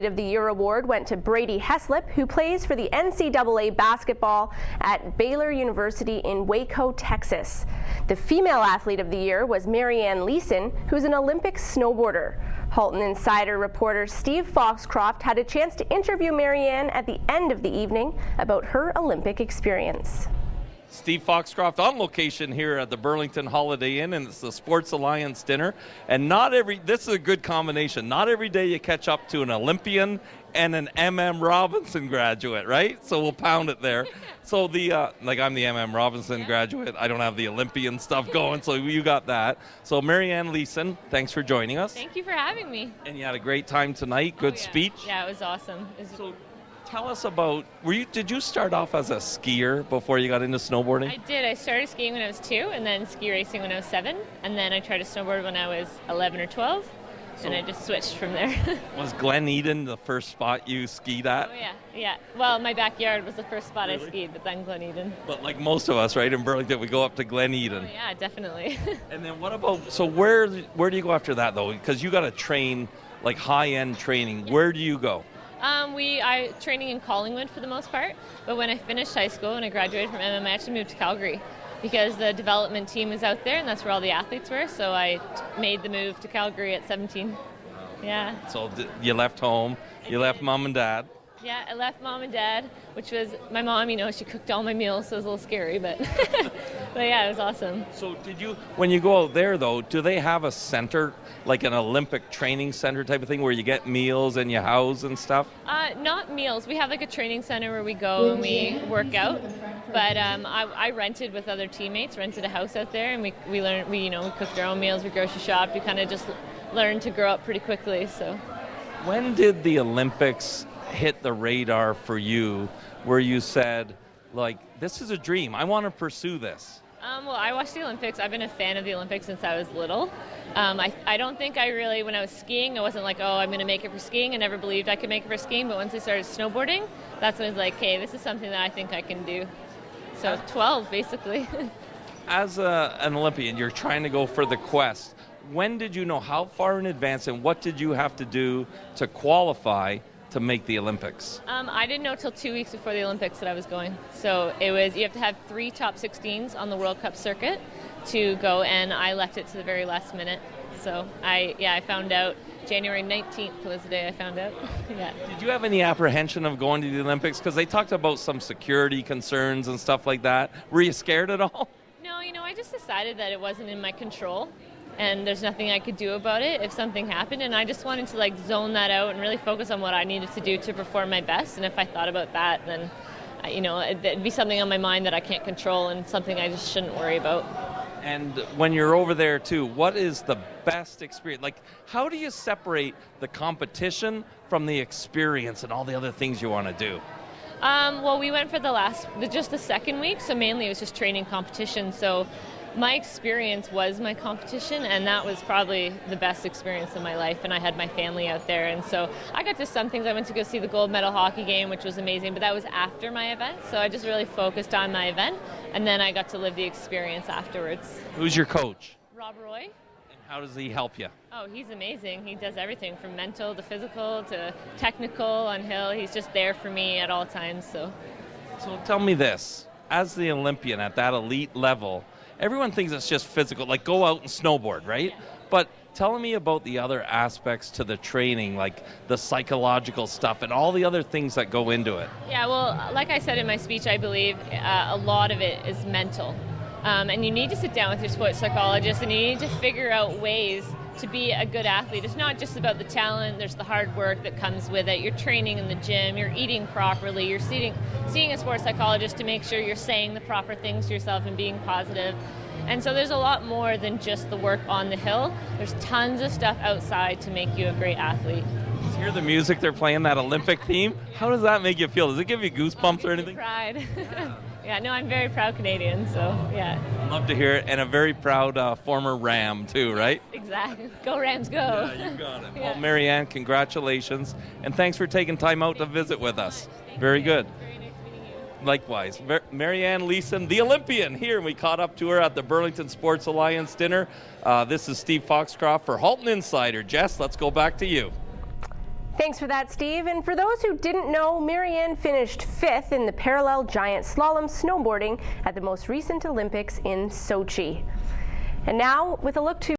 Of the Year award went to Brady Heslip, who plays for the NCAA basketball at Baylor University in Waco, Texas. The Female Athlete of the Year was Marianne Leeson, who's an Olympic snowboarder. Halton Insider reporter Steve Foxcroft had a chance to interview Marianne at the end of the evening about her Olympic experience. Steve Foxcroft on location here at the Burlington Holiday Inn, and it's the Sports Alliance dinner. And this is a good combination. Not every day you catch up to an Olympian and an M.M. Robinson graduate, right? So we'll pound it there. So I'm the M.M. Robinson graduate. I don't have the Olympian stuff going, so you got that. So Marianne Leeson, thanks for joining us. Thank you for having me. And you had a great time tonight. Good speech. Yeah, it was awesome. Tell us about, did you start off as a skier before you got into snowboarding? I did. I started skiing when I was 2, and then ski racing when I was 7, and then I tried to snowboard when I was 11 or 12, and I just switched from there. Was Glen Eden the first spot you skied at? Oh, yeah. Well, my backyard was the first spot I skied, but then Glen Eden. But like most of us, right, in Burlington, we go up to Glen Eden. Oh, yeah, definitely. And then what about, so where do you go after that, though? Because you got to train, like high-end training. Where do you go? I training in Collingwood for the most part, but when I finished high school and I graduated from MMA, I actually moved to Calgary because the development team was out there and that's where all the athletes were, so I made the move to Calgary at 17. Yeah. So you left home, you left mom and dad. Yeah, I left mom and dad, which was, my mom, she cooked all my meals, so it was a little scary, but but yeah, it was awesome. So when you go out there though, do they have a center, like an Olympic training center type of thing where you get meals and you house and stuff? Not meals. We have like a training center where we go and we work out, but I rented with other teammates, rented a house out there, and we cooked our own meals, we grocery shopped, we kind of just learned to grow up pretty quickly, so. When did the Olympics hit the radar for you where you said, like, this is a dream, I want to pursue this? Well, I watched the Olympics. I've been a fan of the Olympics since I was little. I don't think when I was skiing, I wasn't like, oh, I'm going to make it for skiing. I never believed I could make it for skiing, but once I started snowboarding, that's when I was like, hey, this is something that I think I can do. So 12, basically. As an Olympian, you're trying to go for the quest. When did you know, how far in advance, and what did you have to do to qualify to make the Olympics? I didn't know till 2 weeks before the Olympics that I was going. So you have to have 3 top 16s on the World Cup circuit to go, and I left it to the very last minute. So I found out January 19th was the day I found out. Yeah. Did you have any apprehension of going to the Olympics? Because they talked about some security concerns and stuff like that. Were you scared at all? No, I just decided that it wasn't in my control. And there's nothing I could do about it if something happened, and I just wanted to zone that out and really focus on what I needed to do to perform my best. And if I thought about that, then it'd be something on my mind that I can't control and something I just shouldn't worry about. And when you're over there too, what is the best experience? Like, how do you separate the competition from the experience and all the other things you want to do? Well, we went for just the second week, so mainly it was just training competition. So my experience was my competition, and that was probably the best experience of my life, and I had my family out there, and so I got to some things. I went to go see the gold medal hockey game, which was amazing, but that was after my event, so I just really focused on my event, and then I got to live the experience afterwards. Who's your coach? Rob Roy. And how does he help you? Oh, he's amazing. He does everything from mental to physical to technical on hill. He's just there for me at all times. So tell me this, as the Olympian at that elite level, everyone thinks it's just physical, like go out and snowboard, right? Yeah. But tell me about the other aspects to the training, like the psychological stuff and all the other things that go into it. Yeah, well, like I said in my speech, I believe a lot of it is mental. And you need to sit down with your sports psychologist and you need to figure out ways to be a good athlete. It's not just about the talent, there's the hard work that comes with it. You're training in the gym, you're eating properly, you're seeing a sports psychologist to make sure you're saying the proper things to yourself and being positive. And so there's a lot more than just the work on the hill. There's tons of stuff outside to make you a great athlete. Did you hear the music they're playing, that Olympic theme? How does that make you feel? Does it give you goosebumps or anything? Pride. Yeah, no, I'm very proud Canadian, so yeah. Love to hear it, and a very proud former Ram too, right? Exactly. Go Rams, go. Yeah, you got it. Yeah. Well, Marianne, congratulations, and thanks for taking time out to visit with us. Very good. Very nice meeting you. Likewise. Marianne Leeson, the Olympian, here, and we caught up to her at the Burlington Sports Alliance dinner. This is Steve Foxcroft for Halton Insider. Jess, let's go back to you. Thanks for that, Steve. And for those who didn't know, Marianne finished 5th in the parallel giant slalom snowboarding at the most recent Olympics in Sochi. And now, with a look to